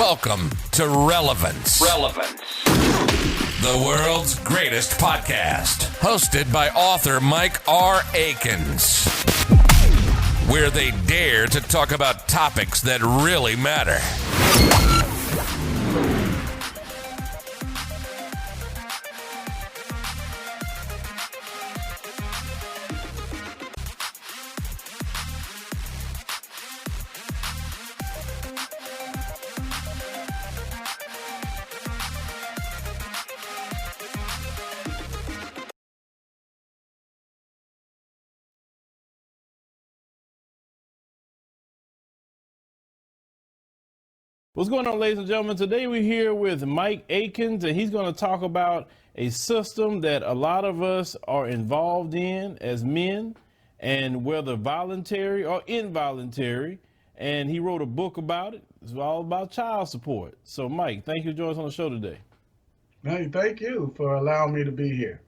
Welcome to Relevance. The world's greatest podcast. Hosted by author Mike R. Aikins. Where they dare to talk about topics that really matter. What's going on, ladies and gentlemen? Today we're here with Mike Aikins, and he's going to talk about a system that a lot of us are involved in as men, and whether voluntary or involuntary. And he wrote a book about it. It's all about child support. So, Mike, thank you for joining us on the show today. Hey, thank you for allowing me to be here.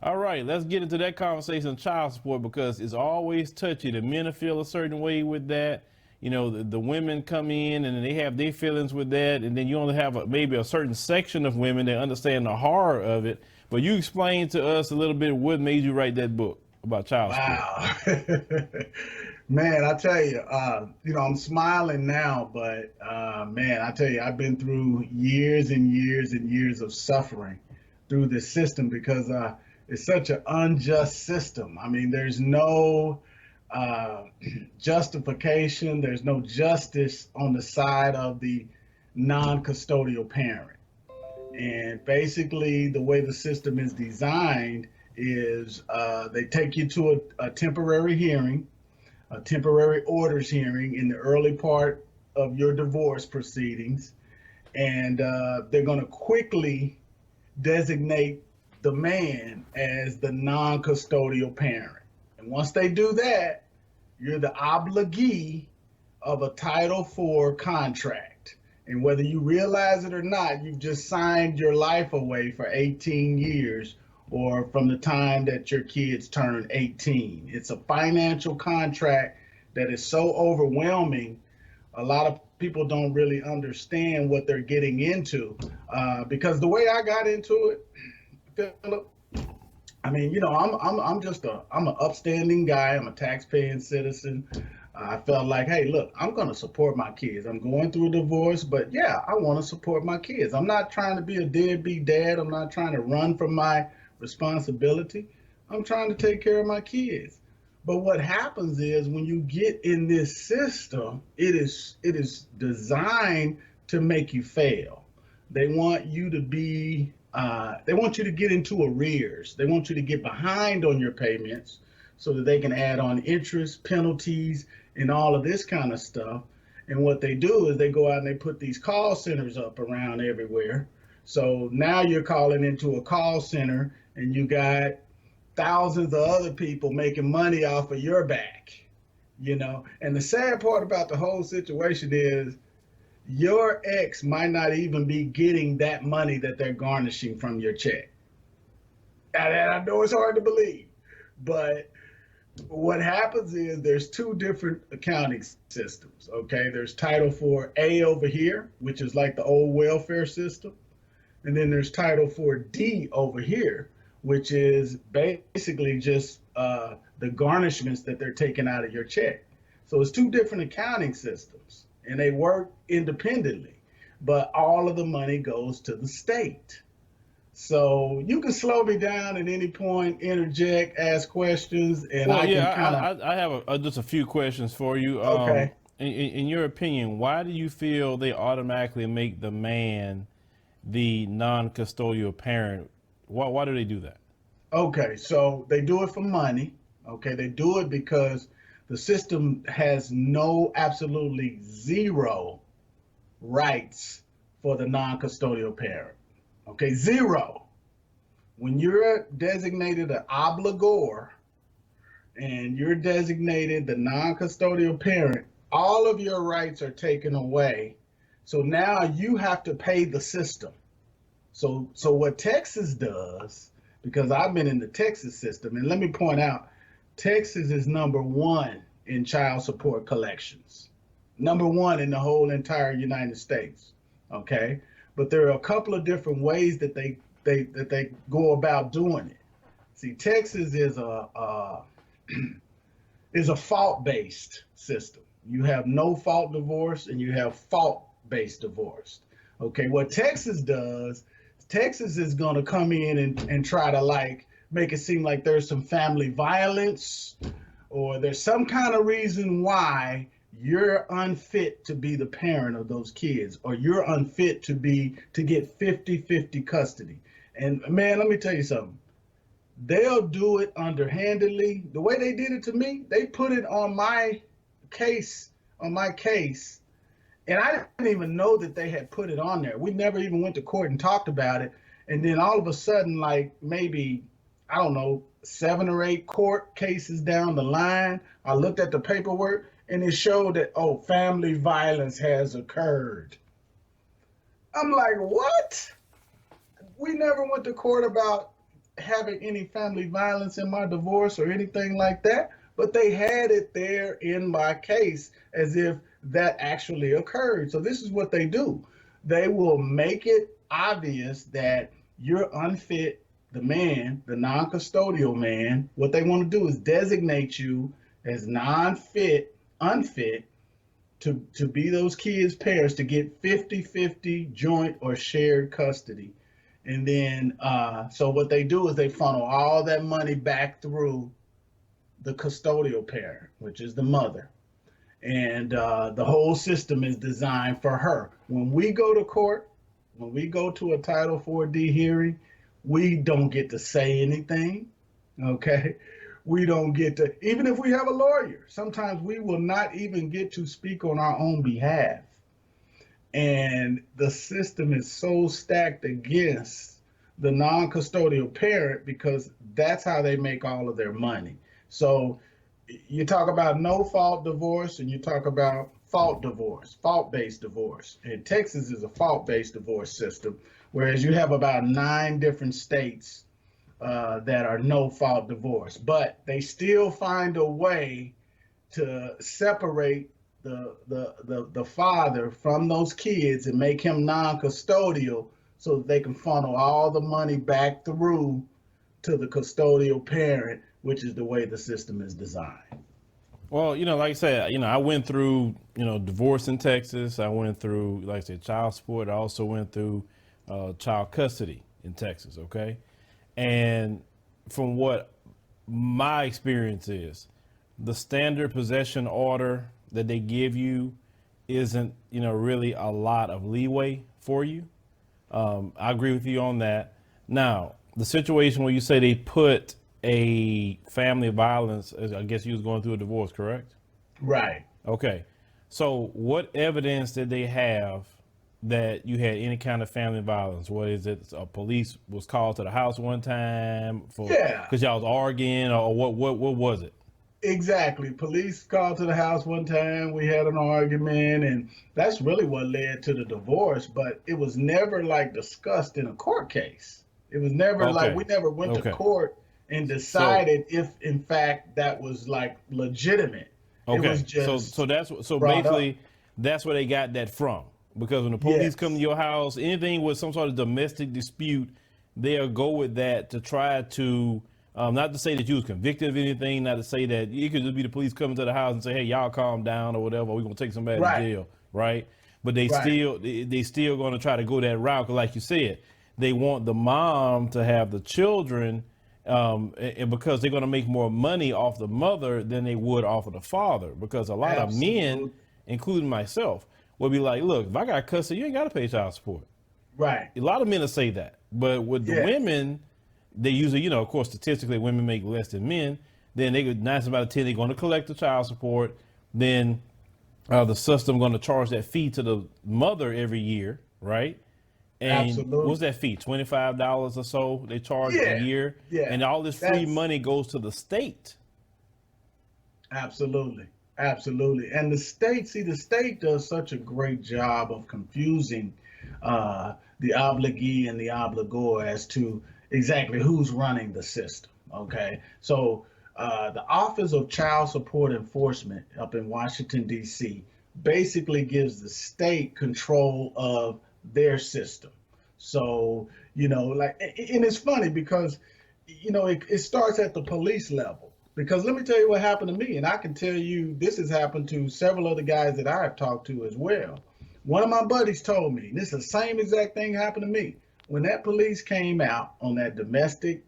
All right, let's get into that conversation on child support, because it's always touchy. The men feel a certain way with that. You know, the women come in and they have their feelings with that, and then you only have maybe a certain section of women that understand the horror of it. But you explain to us a little bit what made you write that book about child support. Wow. Man, I tell you, I'm smiling now, but man, I tell you, I've been through years and years and years of suffering through this system, because it's such an unjust system. I mean, there's no justification. There's no justice on the side of the non-custodial parent. And basically the way the system is designed is they take you to a temporary hearing, a temporary orders hearing in the early part of your divorce proceedings. And they're going to quickly designate the man as the non-custodial parent. And once they do that, you're the obligee of a Title IV contract. And whether you realize it or not, you've just signed your life away for 18 years, or from the time that your kids turn 18. It's a financial contract that is so overwhelming. A lot of people don't really understand what they're getting into, because the way I got into it, Phillip, I mean, I'm an upstanding guy. I'm a tax-paying citizen. I felt like, hey, look, I'm going to support my kids. I'm going through a divorce, but yeah, I want to support my kids. I'm not trying to be a deadbeat dad. I'm not trying to run from my responsibility. I'm trying to take care of my kids. But what happens is when you get in this system, it is designed to make you fail. They want you to be they want you to get into arrears. They want you to get behind on your payments so that they can add on interest, penalties, and all of this kind of stuff. And what they do is they go out and they put these call centers up around everywhere. So now you're calling into a call center and you got thousands of other people making money off of your back, And the sad part about the whole situation is your ex might not even be getting that money that they're garnishing from your check. And I know it's hard to believe, but what happens is there's two different accounting systems, okay? There's Title IV-A over here, which is like the old welfare system. And then there's Title IV-D over here, which is basically just the garnishments that they're taking out of your check. So it's two different accounting systems, and they work independently, but all of the money goes to the state. So you can slow me down at any point, interject, ask questions, and I have just a few questions for you. Okay. In your opinion, why do you feel they automatically make the man the non-custodial parent? Why do they do that? Okay, so they do it for money. Okay, they do it because the system has absolutely zero rights for the non-custodial parent. Okay, zero. When you're designated an obligor and you're designated the non-custodial parent, all of your rights are taken away. So now you have to pay the system. So what Texas does, because I've been in the Texas system, and let me point out, Texas is #1 in child support collections. #1 in the whole entire United States. Okay, but there are a couple of different ways that they go about doing it. See, Texas is a is a fault-based system. You have no fault divorce and you have fault-based divorce. Okay, what Texas does, Texas is going to come in and try to like make it seem like there's some family violence or there's some kind of reason why you're unfit to be the parent of those kids, or you're unfit to get 50-50 custody. And man, let me tell you something. They'll do it underhandedly. The way they did it to me, they put it on my case, and I didn't even know that they had put it on there. We never even went to court and talked about it. And then all of a sudden, like maybe, I don't know, 7 or 8 court cases down the line, I looked at the paperwork and it showed that, oh, family violence has occurred. I'm like, what? We never went to court about having any family violence in my divorce or anything like that, but they had it there in my case as if that actually occurred. So this is what they do. They will make it obvious that you're unfit, the man, the non-custodial man. What they want to do is designate you as unfit to be those kids' parents, to get 50-50 joint or shared custody. And then, so what they do is they funnel all that money back through the custodial parent, which is the mother. And the whole system is designed for her. When we go to court, when we go to a Title 4D hearing, we don't get to say anything, okay? We don't get to, even if we have a lawyer, sometimes we will not even get to speak on our own behalf. And the system is so stacked against the non-custodial parent because that's how they make all of their money. So you talk about no fault divorce and you talk about fault divorce, fault-based divorce. And Texas is a fault-based divorce system, whereas you have about 9 different states that are no fault divorce, but they still find a way to separate the father from those kids and make him non-custodial so that they can funnel all the money back through to the custodial parent, which is the way the system is designed. Well, like I said, I went through, divorce in Texas. I went through, like I said, child support. I also went through child custody in Texas, okay? And from what my experience is, the standard possession order that they give you isn't, really a lot of leeway for you. I agree with you on that. Now, the situation where you say they put a family violence, I guess you was going through a divorce, correct? Right. Okay. So what evidence did they have that you had any kind of family violence? What is it? A police was called to the house one time because y'all was arguing, or what was it? Exactly. Police called to the house one time. We had an argument, and that's really what led to the divorce. But it was never like discussed in a court case. It was never like, we never went to court and decided if in fact that was like legitimate. Okay. It was just so basically that's where they got that from. Because when the police come to your house, anything with some sort of domestic dispute, they'll go with that to try to, not to say that you was convicted of anything, not to say that it could just be the police coming to the house and say, hey, y'all calm down or whatever, we're going to take somebody to jail, right? But they still going to try to go that route, because like you said, they want the mom to have the children, and because they're going to make more money off the mother than they would off of the father, because a lot of men, including myself, will be like, look, if I got custody, you ain't got to pay child support. Right. A lot of men will say that. But with the women, they usually, of course, statistically, women make less than men. Then 9 times out of 10, they're going to collect the child support. Then the system going to charge that fee to the mother every year, right? And Absolutely. What's that fee? $25 or so they charge a year? Yeah. And all this free money goes to the state. Absolutely. Absolutely. And the state does such a great job of confusing the obligee and the obligor as to exactly who's running the system. Okay. So the Office of Child Support Enforcement up in Washington, D.C. basically gives the state control of their system. So, like, and it's funny because, it starts at the police level. Because let me tell you what happened to me, and I can tell you this has happened to several other guys that I have talked to as well. One of my buddies told me this is the same exact thing happened to me. When that police came out on that domestic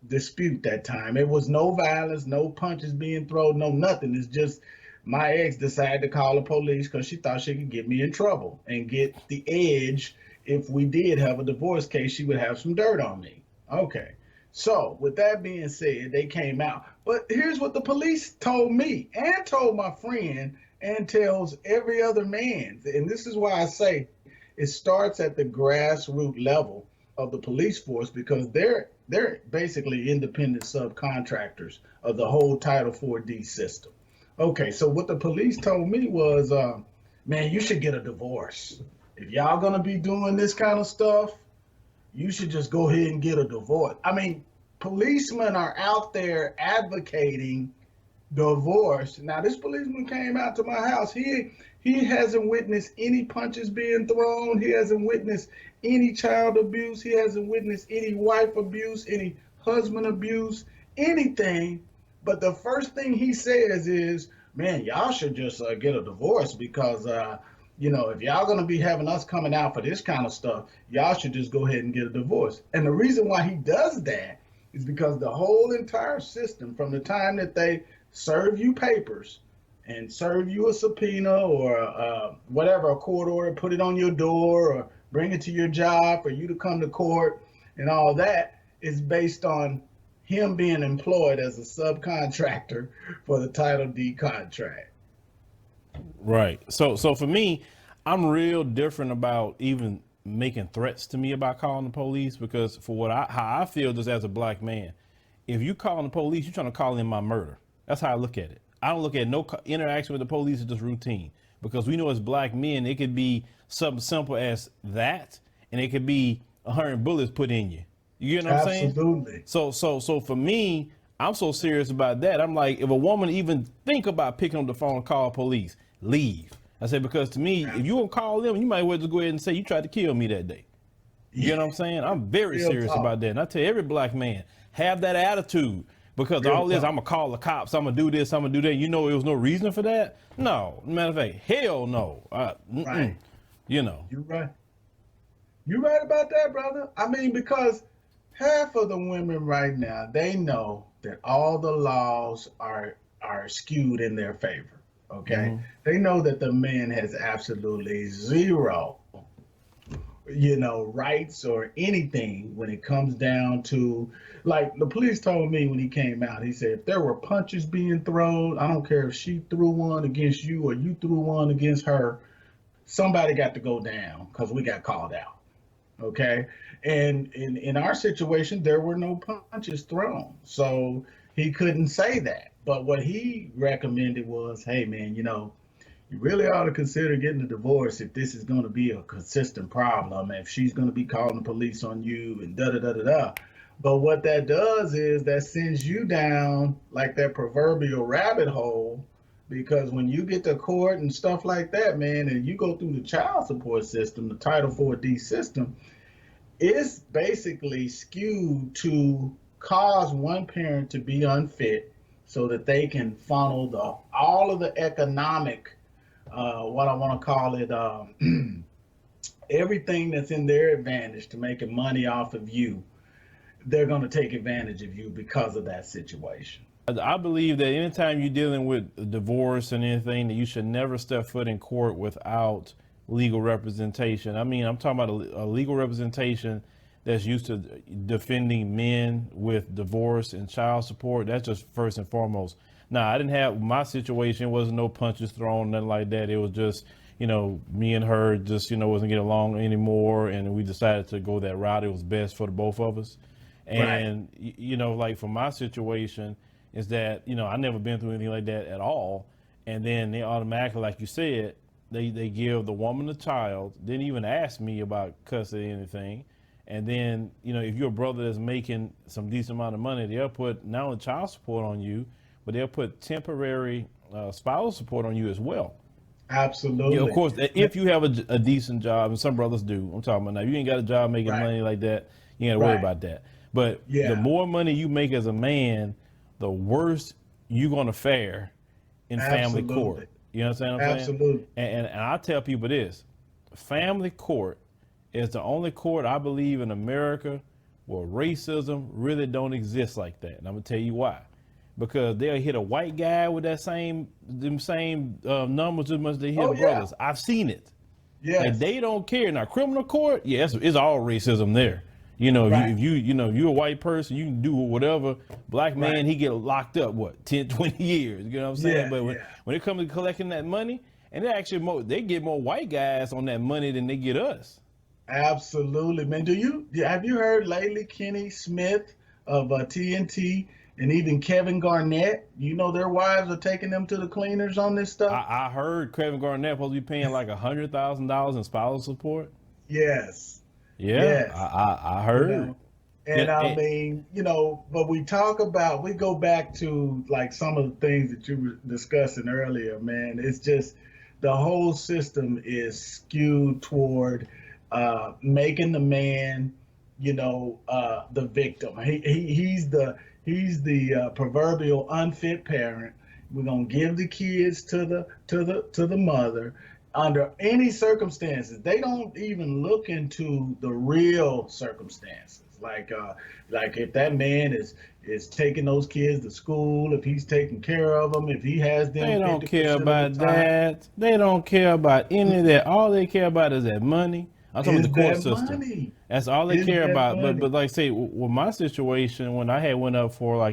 dispute that time, it was no violence, no punches being thrown, no nothing. It's just my ex decided to call the police because she thought she could get me in trouble and get the edge. If we did have a divorce case, she would have some dirt on me. Okay. So with that being said, they came out. But here's what the police told me and told my friend and tells every other man. And this is why I say it starts at the grassroots level of the police force, because they're basically independent subcontractors of the whole Title 4D system. Okay, so what the police told me was, man, you should get a divorce. If y'all gonna be doing this kind of stuff, you should just go ahead and get a divorce. I mean, policemen are out there advocating divorce. Now, this policeman came out to my house. He hasn't witnessed any punches being thrown. He hasn't witnessed any child abuse. He hasn't witnessed any wife abuse, any husband abuse, anything. But the first thing he says is, man, y'all should just get a divorce because if y'all gonna be having us coming out for this kind of stuff, y'all should just go ahead and get a divorce. And the reason why he does that is because the whole entire system, from the time that they serve you papers and serve you a subpoena or whatever, a court order, put it on your door or bring it to your job for you to come to court and all that, is based on him being employed as a subcontractor for the Title D contract. Right. So for me, I'm real different about even making threats to me about calling the police, because for how I feel just as a black man, if you calling the police, you're trying to call in my murder. That's how I look at it. I don't look at no interaction with the police as just routine, because we know as black men, it could be something simple as that, and it could be 100 bullets put in you. You get what I'm saying? Absolutely. So for me, I'm so serious about that. I'm like, if a woman even think about picking up the phone and call police, leave. I said, because to me, if you won't call them, you might as well just go ahead and say you tried to kill me that day. You get what I'm saying? I'm very serious about that. And I tell every black man, have that attitude, because all this, I'm going to call the cops, I'm going to do this, I'm going to do that. You know, there was no reason for that? No. Matter of fact, hell no. Right. You know. You're right. You're right about that, brother. I mean, because half of the women right now, they know that all the laws are skewed in their favor. Okay. Mm-hmm. They know that the man has absolutely zero, rights or anything when it comes down to, like the police told me when he came out, he said, if there were punches being thrown, I don't care if she threw one against you or you threw one against her, somebody got to go down because we got called out. Okay. And in our situation, there were no punches thrown. So he couldn't say that. But what he recommended was, hey, man, you really ought to consider getting a divorce if this is going to be a consistent problem, if she's going to be calling the police on you and da-da-da-da-da. But what that does is that sends you down like that proverbial rabbit hole, because when you get to court and stuff like that, man, and you go through the child support system, the Title 4D system, it's basically skewed to cause one parent to be unfit so that they can funnel all of the economic, what I want to call it, everything that's in their advantage to making money off of you. They're going to take advantage of you because of that situation. I believe that anytime you're dealing with divorce and anything, that you should never step foot in court without legal representation. I mean, I'm talking about a legal representation that's used to defending men with divorce and child support. That's just first and foremost. Now, I didn't have, my situation wasn't no punches thrown, nothing like that. It was just, me and her just, wasn't getting along anymore. And we decided to go that route. It was best for the both of us. And, right. Like for my situation is that, I never been through anything like that at all. And then they automatically, like you said, they give the woman a child, didn't even ask me about custody or anything. And then, if you're a brother that's making some decent amount of money, they'll put not only child support on you, but they'll put temporary spousal support on you as well. Absolutely. Yeah, of course, if you have a decent job, and some brothers do, I'm talking about now, you ain't got a job making Right. money like that, you ain't got to worry Right. about that. But the Yeah. more money you make as a man, the worse you're going to fare in family Absolutely. court. You understand what I'm saying? Absolutely. And I tell people this, family court is the only court I believe in America where racism really don't exist like that. And I'm going to tell you why. Because they'll hit a white guy with them same numbers as much as they hit brothers. I've seen it. Yes. And they don't care. Now, criminal court, yes, it's all racism there. You know, Right. if you're a white person, you can do whatever. Black man, Right. he get locked up, 10, 20 years. You know what I'm saying? Yeah, But yeah. when it comes to collecting that money, and they get more white guys on that money than they get us. Absolutely, man. Have you heard lately Kenny Smith of TNT and even Kevin Garnett? You know their wives are taking them to the cleaners on this stuff. I heard Kevin Garnett supposed to be paying like $100,000 in spousal support. Yes. Yeah, Yes. I heard. You know? And Yeah, I mean, but we go back to like some of the things that you were discussing earlier, man. It's just the whole system is skewed toward making the man, the victim. He's the proverbial unfit parent. We're gonna give the kids to the mother under any circumstances. They don't even look into the real circumstances. Like if that man is taking those kids to school, if he's taking care of them, if he has them. They don't care about that. They don't care about any of that. All they care about is that money. I'm talking about the court system. Money. That's all they care about. Money. But like I say, with my situation, when I had went up for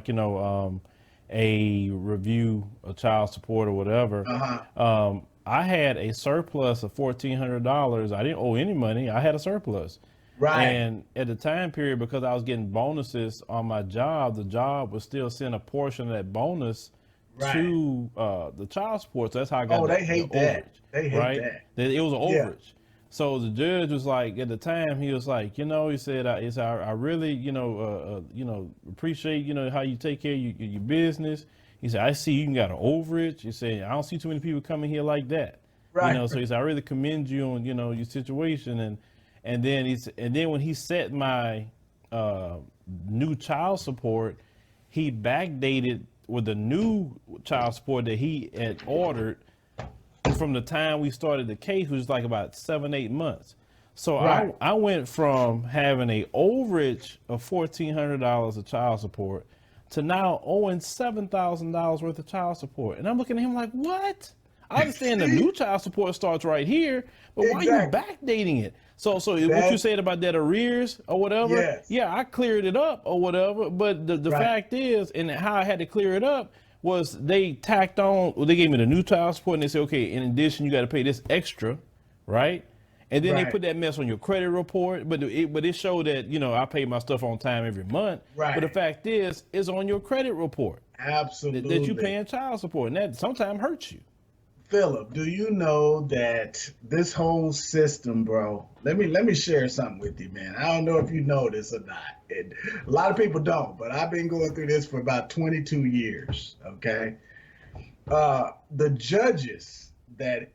a review of child support or whatever, I had a surplus of $1,400. I didn't owe any money. I had a surplus. Right. And at the time period, because I was getting bonuses on my job, the job would still send a portion of that bonus to the child support. So that's how I got they hate that. overage. They hate that. It was an Yeah. overage. So the judge was like, at the time, he was like, he said, I really, appreciate, how you take care of your business. He said, I see you got an overage. He said, I don't see too many people coming here like that. Right. So he said, I really commend you on, your situation. And then when he set my new child support, he backdated with the new child support that he had ordered from the time we started the case, which was like about 7-8 months. So I went from having a overage of $1,400 of child support to now owing $7,000 worth of child support. And I'm looking at him like, what? I understand the new child support starts right here, but why are you backdating it? So what you said about that arrears or whatever, yeah, I cleared it up or whatever. But the fact is, and how I had to clear it up was they tacked on, they gave me the new child support and they said, okay, in addition, you got to pay this extra, right? And then they put that mess on your credit report, but it showed that, I pay my stuff on time every month. Right. But the fact is, it's on your credit report. Absolutely. That you paying child support, and that sometimes hurts you. Phillip, do you know that this whole system, bro? Let me share something with you, man. I don't know if you know this or not. A lot of people don't, but I've been going through this for about 22 years. Okay, the judges that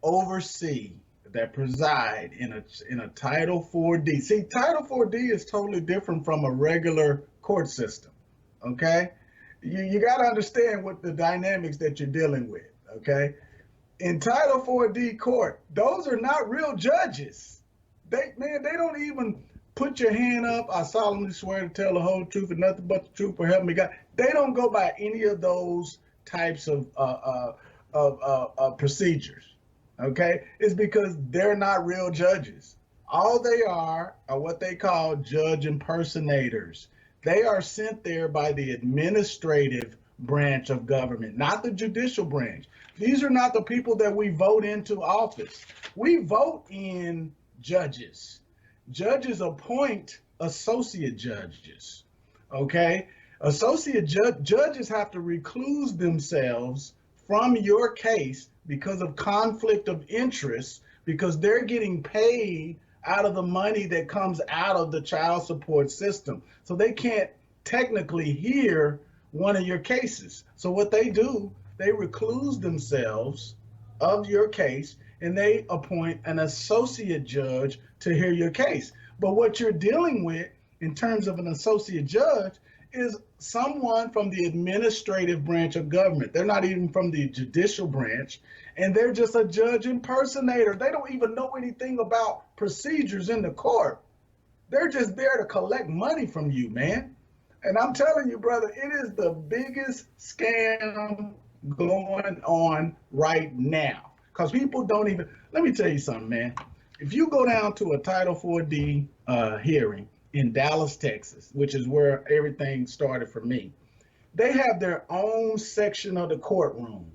preside in a Title 4D. See, Title 4D is totally different from a regular court system. Okay, you got to understand what the dynamics that you're dealing with. Okay. In Title 4D court, those are not real judges. They don't even put your hand up. I solemnly swear to tell the whole truth and nothing but the truth, for help me God. They don't go by any of those types of procedures. Okay, it's because they're not real judges. All they are what they call judge impersonators. They are sent there by the administrative branch of government, not the judicial branch. These are not the people that we vote into office. We vote in judges. Judges appoint associate judges. Okay? Associate judges have to recluse themselves from your case because of conflict of interest, because they're getting paid out of the money that comes out of the child support system. So they can't technically hear one of your cases. So what they do, they recluse themselves of your case, and they appoint an associate judge to hear your case. But what you're dealing with in terms of an associate judge is someone from the administrative branch of government. They're not even from the judicial branch, and they're just a judge impersonator. They don't even know anything about procedures in the court. They're just there to collect money from you, man. And I'm telling you, brother, it is the biggest scam going on right now. Because people don't even, let me tell you something, man. If you go down to a Title 4D hearing in Dallas, Texas, which is where everything started for me, they have their own section of the courtroom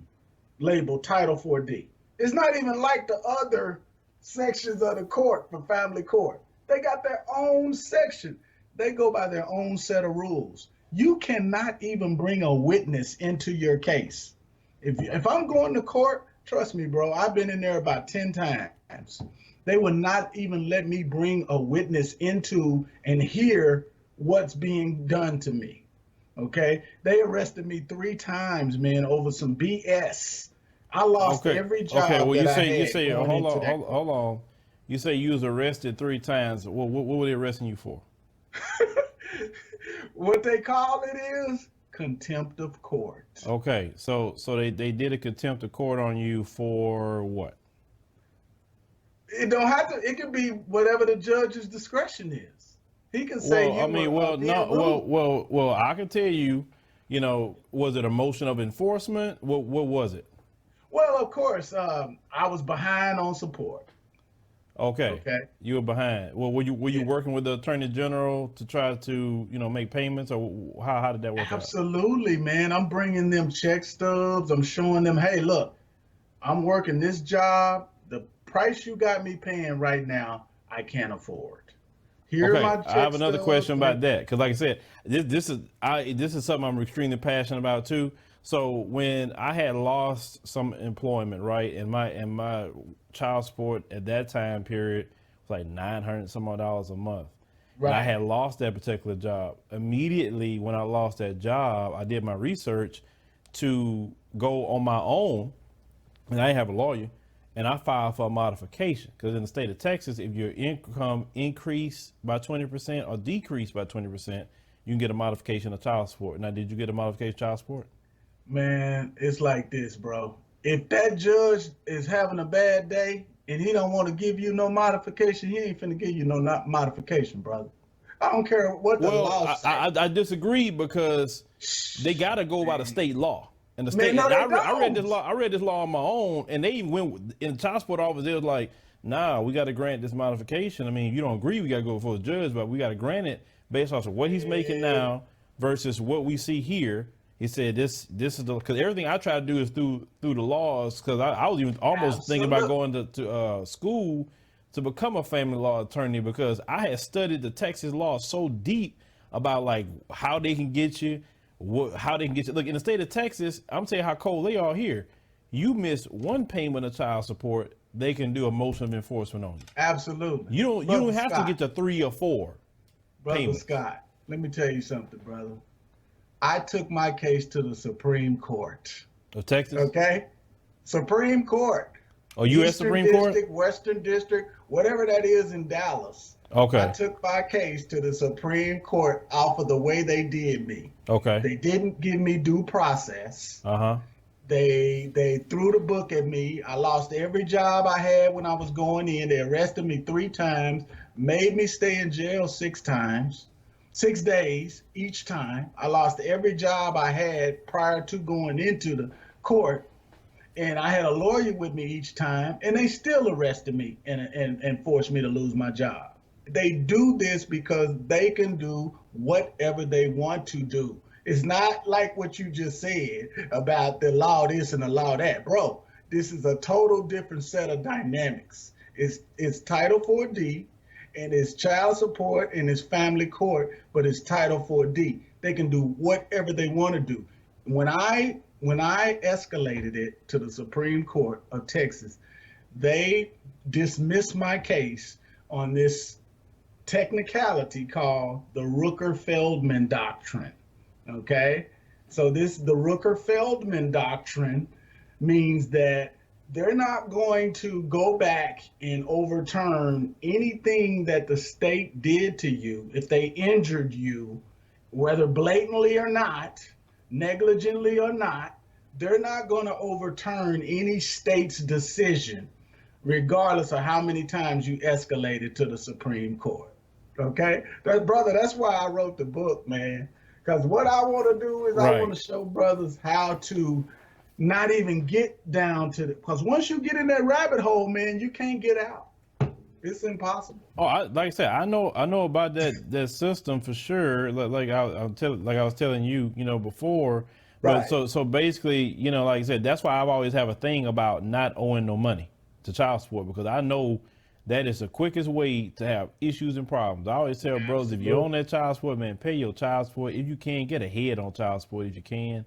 labeled Title 4D. It's not even like the other sections of the court for family court. They got their own section. They go by their own set of rules. You cannot even bring a witness into your case. If I'm going to court, trust me, bro, I've been in there about 10 times. They would not even let me bring a witness into and hear what's being done to me. Okay? They arrested me 3 times, man, over some BS. I lost every job. Okay, well, that you I say, had hold on. You say you was arrested 3 times. What were they arresting you for? What they call it is contempt of court. Okay, so they did a contempt of court on you for what? It don't have to. It can be whatever the judge's discretion is. He can say. Well, I can tell you. You know, was it a motion of enforcement? What was it? Well, of course, I was behind on support. Okay. You were behind. Well, were you working with the Attorney General to try to, make payments, or how did that work out? Absolutely, man. I'm bringing them check stubs. I'm showing them, hey, look, I'm working this job. The price you got me paying right now, I can't afford. Here are my check I have another stubs. question about that, because like I said, this is something I'm extremely passionate about too. So when I had lost some employment, right, and my child support at that time period was like $900 some odd a month. Right. And I had lost that particular job. Immediately when I lost that job, I did my research to go on my own, and I didn't have a lawyer, and I filed for a modification, because in the state of Texas, if your income increased by 20% or decreased by 20%, you can get a modification of child support. Now, did you get a modification of child support? Man, it's like this, bro. If that judge is having a bad day and he don't want to give you no modification, he ain't finna give you no modification, brother. I don't care what the law says. I disagree, because they got to go by the state law. And the state, Man, no, I read this law on my own, and they even went in the child support office. They was like, "Nah, we got to grant this modification. I mean, you don't agree, we got to go before the judge, but we got to grant it based off of what he's making now versus what we see here." He said, "This is because everything I try to do is through the laws." Because I was even almost thinking about going to school to become a family law attorney, because I had studied the Texas law so deep about like how they can get you, how they can get you. Look, in the state of Texas, I'm telling you how cold they are here. You miss one payment of child support, they can do a motion of enforcement on you. Absolutely. You don't have to get to 3 or 4. Brother payments. Scott, let me tell you something, brother. I took my case to the Supreme Court. Of Texas? Okay? Supreme Court. Oh, U.S. Eastern Supreme District, Court? Western District, whatever that is in Dallas. Okay. I took my case to the Supreme Court off of the way they did me. Okay. They didn't give me due process. Uh-huh. They threw the book at me. I lost every job I had when I was going in. They arrested me 3 times, made me stay in jail 6 times. 6 days each time. I lost every job I had prior to going into the court, and I had a lawyer with me each time, and they still arrested me and forced me to lose my job. They do this because they can do whatever they want to do. It's not like what you just said about the law this and the law that. Bro, this is a total different set of dynamics. It's Title 4D, and it's child support, and it's family court, but it's Title 4D. They can do whatever they want to do. When I escalated it to the Supreme Court of Texas, they dismissed my case on this technicality called the Rooker-Feldman Doctrine. Okay? So the Rooker-Feldman Doctrine means that they're not going to go back and overturn anything that the state did to you if they injured you, whether blatantly or not, negligently or not. They're not going to overturn any state's decision, regardless of how many times you escalated to the Supreme Court. Okay? Brother, that's why I wrote the book, man. Because what I want to do is I want to show brothers how to not even get down to because once you get in that rabbit hole, man, you can't get out. It's impossible. Oh, like I said, I know about that system for sure. Like I was telling you, before. But so basically, like I said, that's why I've always have a thing about not owing no money to child support, because I know that is the quickest way to have issues and problems. I always tell brothers, if you own that child support, man, pay your child support. If you can, get ahead on child support if you can.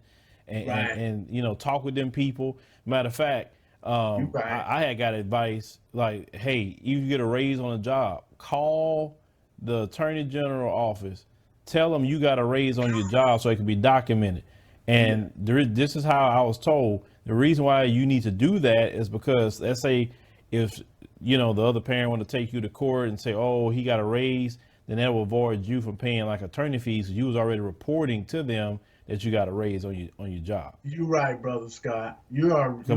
And talk with them people. Matter of fact, I had got advice like, hey, you get a raise on a job, call the Attorney General office, tell them you got a raise on your job so it can be documented. And this is how I was told. The reason why you need to do that is because, let's say, if the other parent want to take you to court and say, oh, he got a raise, then that will avoid you from paying like attorney fees. You was already reporting to them that you got a raise on your job. You're right, Brother Scott. Most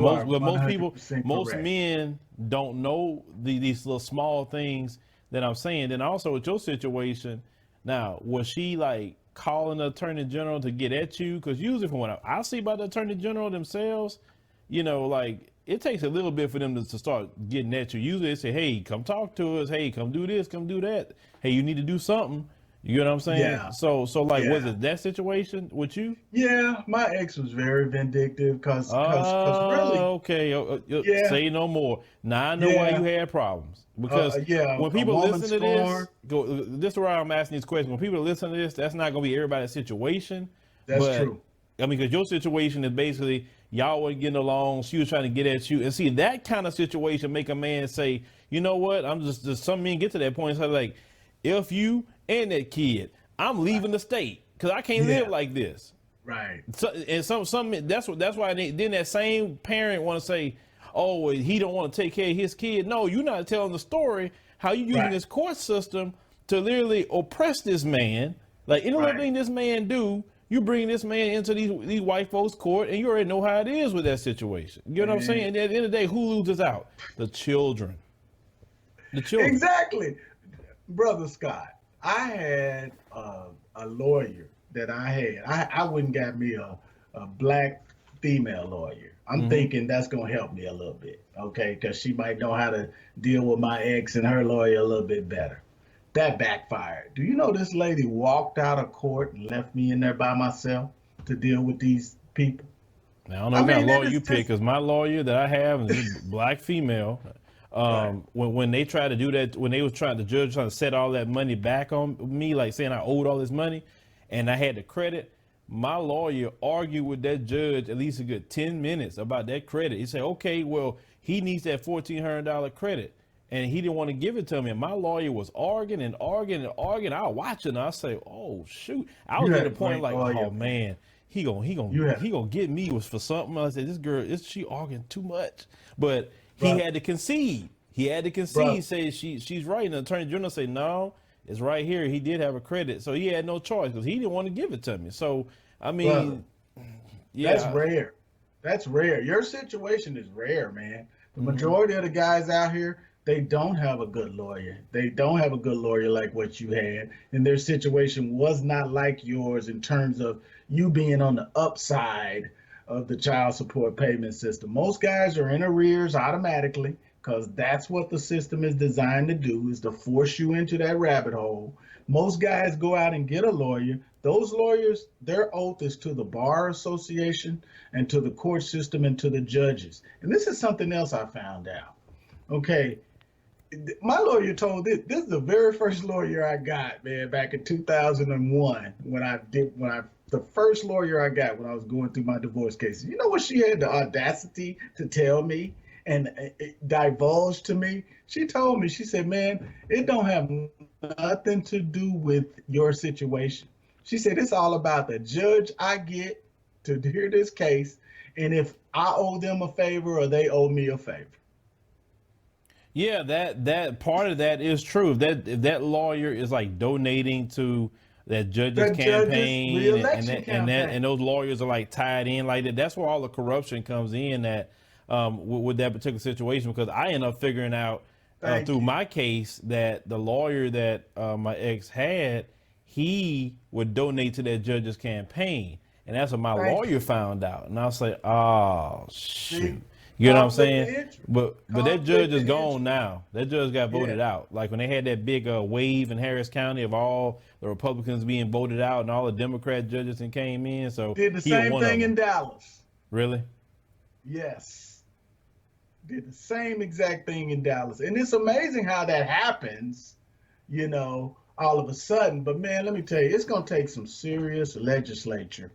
men don't know these little small things that I'm saying. Then also with your situation, now was she like calling the Attorney General to get at you? Because usually from what I see about the Attorney General themselves, like it takes a little bit for them to start getting at you. Usually they say, hey, come talk to us. Hey, come do this, come do that. Hey, you need to do something. You know what I'm saying? Yeah. So was it that situation with you? Yeah, my ex was very vindictive because really. Okay. Say no more. Now I know why you had problems. Because when people listen to this, this is why I'm asking these questions. When people listen to this, that's not going to be everybody's situation. That's true. I mean, because your situation is basically y'all weren't getting along. She was trying to get at you, and see that kind of situation make a man say, you know what? I'm just some men get to that point and say like, if you and that kid, I'm leaving the state because I can't live like this. Right. So, and some that's why then that same parent want to say, oh, he don't want to take care of his kid. No, you're not telling the story how you using this court system to literally oppress this man. Like any little thing this man do, you bring this man into these white folks' court, and you already know how it is with that situation. You know what I'm saying? And at the end of the day, who loses out? The children. The children. Exactly. Brother Scott, I had a lawyer that I wouldn't got me a black female lawyer. I'm thinking that's going to help me a little bit, okay? Because she might know how to deal with my ex and her lawyer a little bit better. That backfired. Do you know this lady walked out of court and left me in there by myself to deal with these people? Now, I don't know what kind of lawyer you pick, because my lawyer that I have is a black female. When they try to do that, when they was the judge trying to set all that money back on me, like saying I owed all this money and I had the credit, my lawyer argued with that judge at least a good 10 minutes about that credit. He said, okay, well, he needs that $1,400 credit. And he didn't want to give it to me. And my lawyer was arguing and arguing and arguing. I was watching. I say, oh, shoot. I was at the point like, oh, man, he gonna get me was for something. I said, this girl, she arguing too much. But he had to concede. Say she's right. And the Attorney General say, no, it's right here. He did have a credit. So he had no choice because he didn't want to give it to me. So, I mean, that's rare. That's rare. Your situation is rare, man. The majority of the guys out here, they don't have a good lawyer. They don't have a good lawyer like what you had. And their situation was not like yours in terms of you being on the upside of the child support payment system. Most guys are in arrears automatically because that's what the system is designed to do, is to force you into that rabbit hole. Most guys go out and get a lawyer. Those lawyers, their oath is to the Bar Association and to the court system and to the judges. And this is something else I found out. Okay, my lawyer told this is the very first lawyer I got, man, back in 2001 the first lawyer I got when I was going through my divorce cases. You know what she had the audacity to tell me and divulge to me? She told me, she said, man, it don't have nothing to do with your situation. She said, it's all about the judge I get to hear this case and if I owe them a favor or they owe me a favor. Yeah, that part of that is true. If that lawyer is like donating to that judge's campaign, and those lawyers are like tied in like that, that's where all the corruption comes in. That with that particular situation, because I end up figuring out through my case that the lawyer that my ex had, he would donate to that judge's campaign, and that's what my lawyer found out. And I was like, oh shoot. You know what I'm saying? But that judge is gone now. That judge got voted out. Like when they had that big wave in Harris County of all the Republicans being voted out and all the Democrat judges and came in. So did the same thing in Dallas. Really? Yes. Did the same exact thing in Dallas. And it's amazing how that happens, you know, all of a sudden. But man, let me tell you, it's going to take some serious legislature.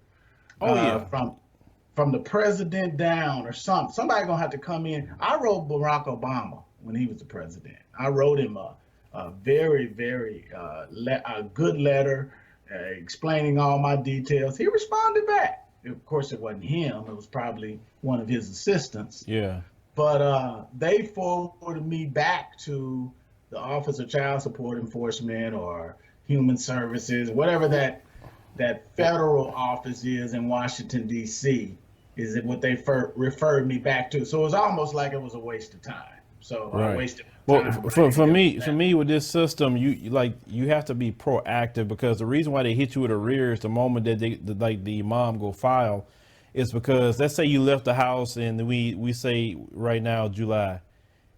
From the president down or something. Somebody gonna have to come in. I wrote Barack Obama when he was the president. I wrote him a very, very good letter explaining all my details. He responded back. Of course, it wasn't him. It was probably one of his assistants. Yeah. But they forwarded me back to the Office of Child Support Enforcement or Human Services, whatever that federal office is in Washington, D.C., is it what they referred me back to. So it was almost like it was a waste of time. So I wasted time. Well, for me with this system, you have to be proactive, because the reason why they hit you with arrears the moment that the mom go file is because, let's say you left the house and we say right now July,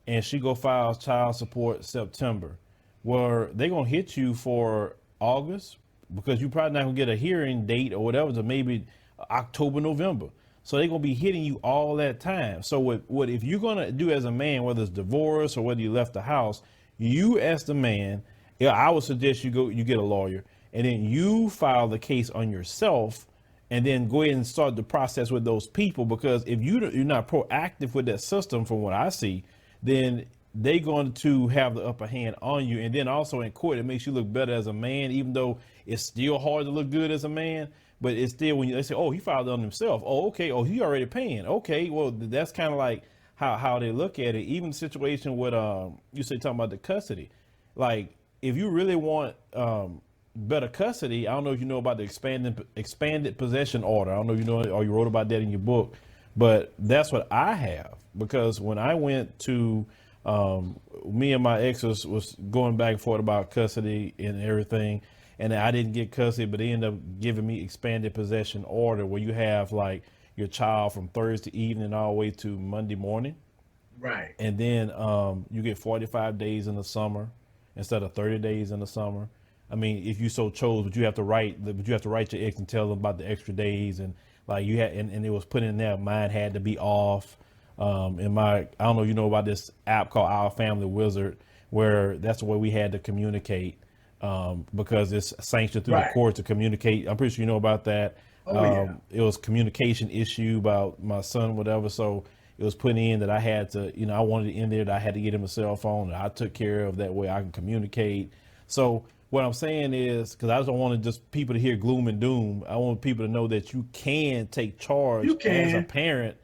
and she go file child support September, where they gonna hit you for August, because you probably not gonna get a hearing date or whatever to maybe October, November. So they're gonna be hitting you all that time. So what if you're gonna do as a man, whether it's divorce or whether you left the house, you as the man, I would suggest you get a lawyer, and then you file the case on yourself, and then go ahead and start the process with those people. Because if you're not proactive with that system, from what I see, then they're going to have the upper hand on you. And then also in court, it makes you look better as a man, even though it's still hard to look good as a man. But it's still, when they say, oh, he filed it on himself. Oh, okay. Oh, he already paying. Okay. Well, that's kind of like how they look at it. Even the situation with, you say, talking about the custody. Like, if you really want better custody, I don't know if you know about the expanded possession order. I don't know if you know, or you wrote about that in your book, but that's what I have. Because when I went to, me and my ex was going back and forth about custody and everything, and I didn't get custody, but they ended up giving me expanded possession order, where you have like your child from Thursday evening all the way to Monday morning. Right. And then you get 45 days in the summer instead of 30 days in the summer. I mean, if you so chose, but you have to write your ex and tell them about the extra days, and like you had, and it was put in there, mine had to be off. I don't know if you know about this app called Our Family Wizard, where that's the way we had to communicate. Because it's sanctioned through the court to communicate. I'm pretty sure you know about that. It was communication issue about my son, whatever. So it was put in that I had to, I wanted it in there that I had to get him a cell phone, that I took care of, that way I can communicate. So what I'm saying is, because I just don't want just people to hear gloom and doom. I want people to know that you can take charge as a parent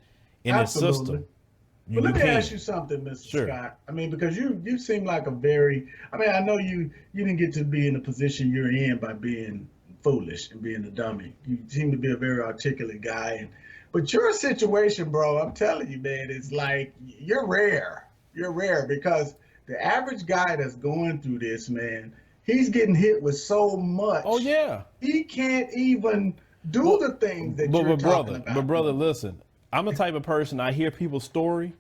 in this system. But let me ask you something, Mr. Scott. I mean, because you seem like I know you didn't get to be in the position you're in by being foolish and being a dummy. You seem to be a very articulate guy. But your situation, bro, I'm telling you, man, it's like you're rare. You're rare, because the average guy that's going through this, man, he's getting hit with so much. Oh, yeah. He can't even do the things that you're talking about. But brother, listen. I'm the type of person, I hear people's story.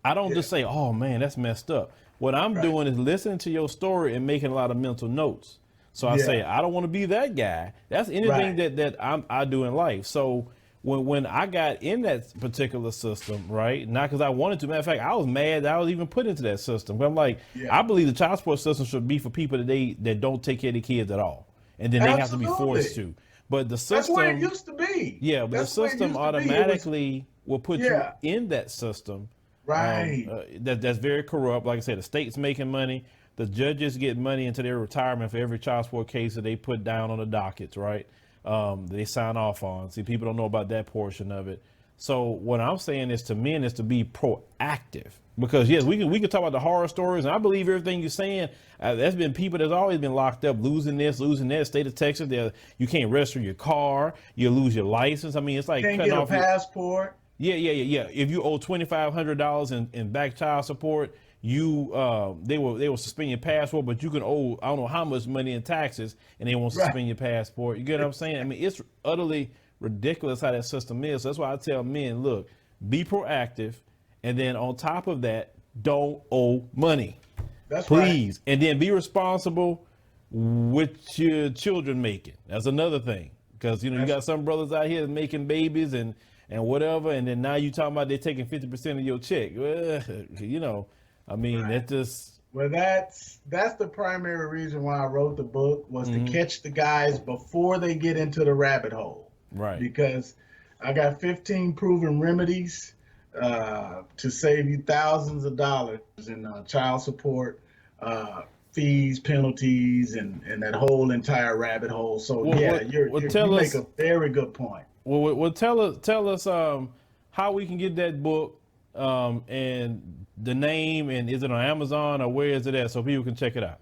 I don't just say, oh man, that's messed up. What I'm doing is listening to your story and making a lot of mental notes. So I say, I don't want to be that guy. That's anything that I do in life. So when I got in that particular system, right, not because I wanted to, matter of fact, I was mad that I was even put into that system. But I'm like, I believe the child support system should be for people that don't take care of their kids at all. And then they have to be forced to. But the system, that's where it used to be. Yeah, but the system automatically will put you in that system. Right. That's very corrupt. Like I said, the state's making money. The judges get money into their retirement for every child support case that they put down on the dockets, right? They sign off on. See, people don't know about that portion of it. So what I'm saying is to men is to be proactive, because yes, we can talk about the horror stories, and I believe everything you're saying. There's been people that's always been locked up, losing this, losing that. State of Texas, you can't register your car, you lose your license. I mean, it's like Can't cutting get a off passport. Yeah. If you owe $2,500 in back child support, they will suspend your passport, but you can owe I don't know how much money in taxes, and they won't suspend your passport. You get what I'm saying? I mean, it's utterly ridiculous how that system is. So that's why I tell men, look, be proactive, and then on top of that, don't owe money. That's please. Right. And then be responsible with your children making. That's another thing, because you got some brothers out here making babies and whatever, and then now you talking about they're taking 50% of your check. Well, I mean, right. That just. Well, that's the primary reason why I wrote the book, was to catch the guys before they get into the rabbit hole. Right. Because I got 15 proven remedies to save you thousands of dollars in child support, fees, penalties, and that whole entire rabbit hole. So you make a very good point. Well, tell us how we can get that book, and the name, and is it on Amazon, or where is it at, so people can check it out?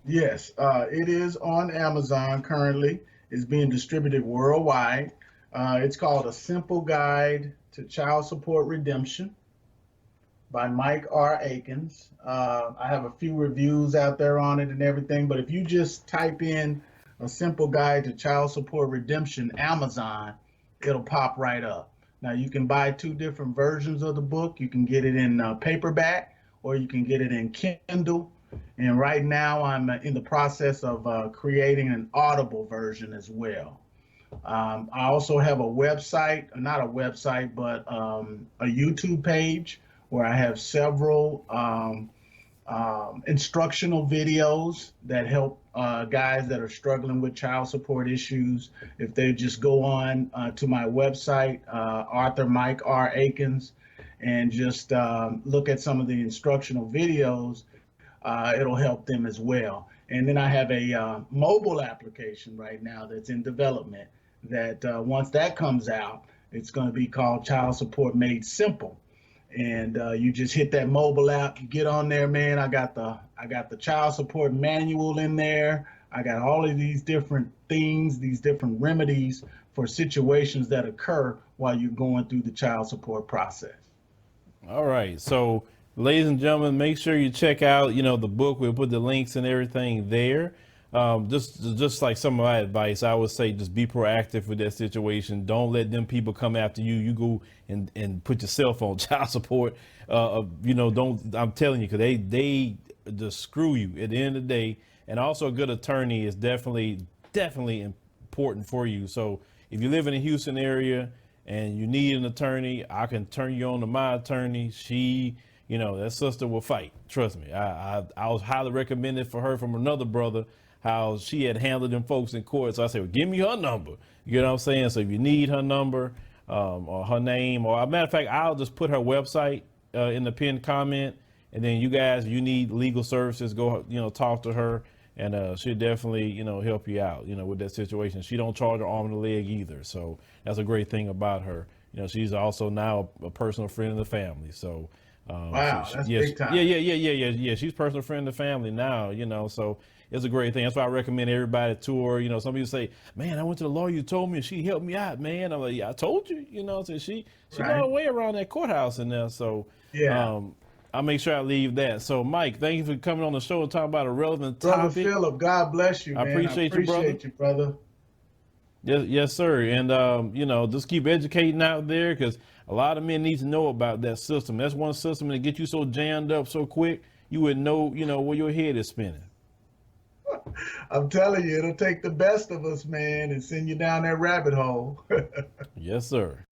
Yes, it is on Amazon currently. It's being distributed worldwide. It's called A Simple Guide to Child Support Redemption by Mike Aikins. I have a few reviews out there on it and everything, but if you just type in A Simple Guide to Child Support Redemption, Amazon, it'll pop right up. Now, you can buy 2 different versions of the book. You can get it in paperback, or you can get it in Kindle. And right now I'm in the process of creating an Audible version as well. I also have a website, not a website, but a YouTube page where I have several instructional videos that help guys that are struggling with child support issues. If they just go on to my website, Author Mike R. Aikins, and just look at some of the instructional videos, it'll help them as well. And then I have a mobile application right now that's in development that once that comes out, it's going to be called Child Support Made Simple. And you just hit that mobile app, you get on there, man. I got the child support manual in there. I got all of these different things, these different remedies for situations that occur while you're going through the child support process. All right. So, ladies and gentlemen, make sure you check out, the book. We'll put the links and everything there. Just like some of my advice, I would say just be proactive with that situation. Don't let them people come after you. You go and put yourself on child support. Don't. I'm telling you, because they just screw you at the end of the day. And also, a good attorney is definitely important for you. So if you live in the Houston area and you need an attorney, I can turn you on to my attorney. She, that sister will fight. Trust me. I was highly recommended for her from another brother, how she had handled them folks in court. So I said, well, give me her number. You know what I'm saying? So if you need her number or her name, or a matter of fact, I'll just put her website in the pinned comment. And then you guys, if you need legal services, go, talk to her, and she'll definitely, help you out, with that situation. She don't charge her arm and a leg either. So that's a great thing about her. She's also now a personal friend of the family. So wow, that's big time. Yeah. She's personal friend of the family now, so it's a great thing. That's why I recommend everybody to her. Some people say, man, I went to the lawyer, you told me, she helped me out, man. I'm like, yeah, I told you, so she right. Know her way around that courthouse in there. So yeah. I'll make sure I leave that. So, Mike, thank you for coming on the show and talking about a relevant topic. Brother Phillip, God bless you, man. I appreciate you, brother. Yes, sir. And, just keep educating out there, because a lot of men need to know about that system. That's one system that get you so jammed up so quick, you would know, where your head is spinning. I'm telling you, it'll take the best of us, man, and send you down that rabbit hole. Yes, sir.